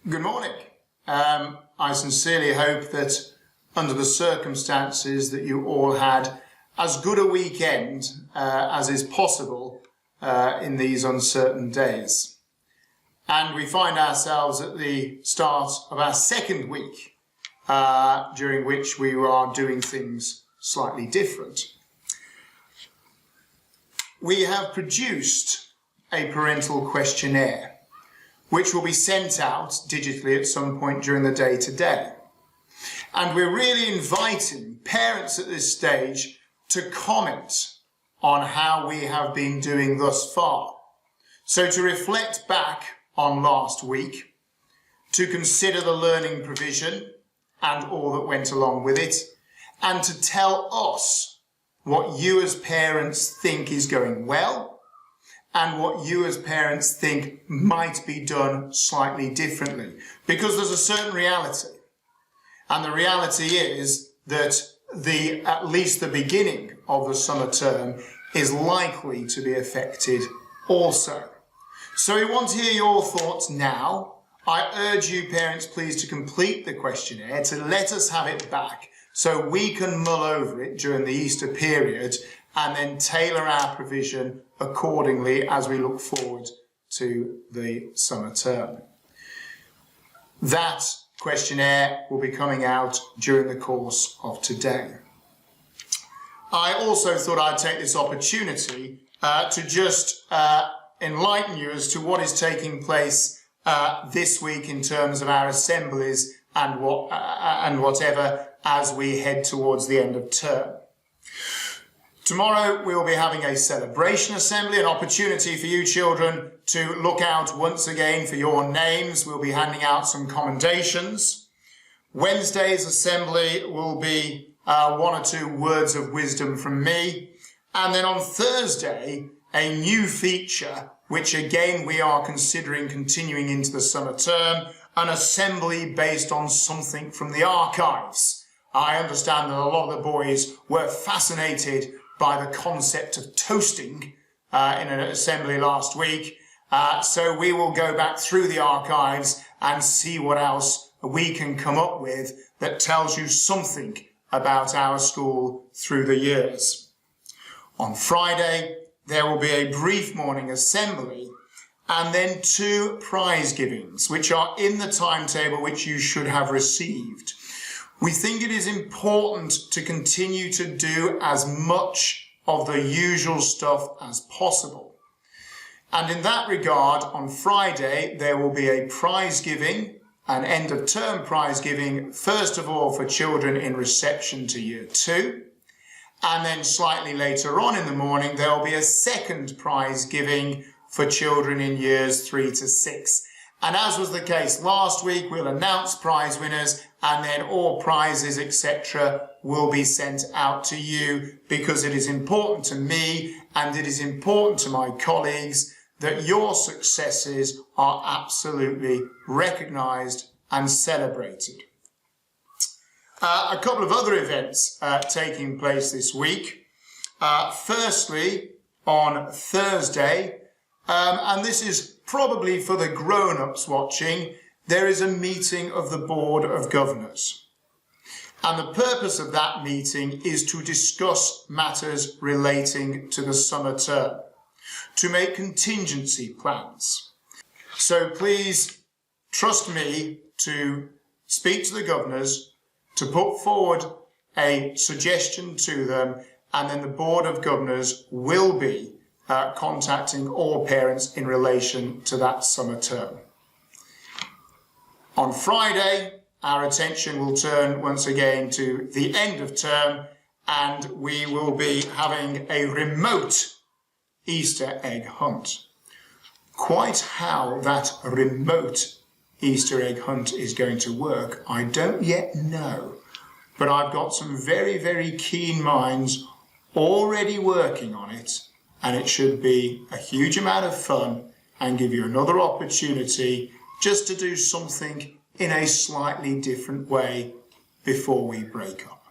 Good morning. I sincerely hope that under the circumstances that you all had as good a weekend as is possible in these uncertain days. And we find ourselves at the start of our second week during which we are doing things slightly different. We have produced a parental questionnaire which will be sent out digitally at some point during the day today. And we're really inviting parents at this stage to comment on how we have been doing thus far. So to reflect back on last week, to consider the learning provision and all that went along with it, and to tell us what you as parents think is going well, and what you as parents think might be done slightly differently. Because there's a certain reality. And the reality is that at least the beginning of the summer term is likely to be affected also. So we want to hear your thoughts now. I urge you parents please to complete the questionnaire, to let us have it back so we can mull over it during the Easter period and then tailor our provision accordingly as we look forward to the summer term. That questionnaire will be coming out during the course of today. I also thought I'd take this opportunity to just enlighten you as to what is taking place this week in terms of our assemblies and whatever as we head towards the end of term. Tomorrow we will be having a celebration assembly, an opportunity for you children to look out once again for your names. We'll be handing out some commendations. Wednesday's assembly will be one or two words of wisdom from me. And then on Thursday, a new feature, which again we are considering continuing into the summer term, an assembly based on something from the archives. I understand that a lot of the boys were fascinated by the concept of toasting in an assembly last week. So we will go back through the archives and see what else we can come up with that tells you something about our school through the years. On Friday, there will be a brief morning assembly and then 2 prize givings, which are in the timetable which you should have received. We think it is important to continue to do as much of the usual stuff as possible. And in that regard, on Friday, there will be a prize giving, an end of term prize giving, first of all for children in reception to year 2. And then slightly later on in the morning, there will be a second prize giving for children in years 3 to 6. And as was the case last week, we'll announce prize winners and then all prizes, etc. will be sent out to you, because it is important to me and it is important to my colleagues that your successes are absolutely recognised and celebrated. A couple of other events taking place this week. Firstly, on Thursday, and this is probably for the grown-ups watching, there is a meeting of the Board of Governors. And the purpose of that meeting is to discuss matters relating to the summer term, to make contingency plans. So please trust me to speak to the governors, to put forward a suggestion to them, and then the Board of Governors will be contacting all parents in relation to that summer term. On Friday, our attention will turn once again to the end of term, and we will be having a remote Easter egg hunt. Quite how that remote Easter egg hunt is going to work, I don't yet know, but I've got some very, very keen minds already working on it, and it should be a huge amount of fun and give you another opportunity just to do something in a slightly different way before we break up.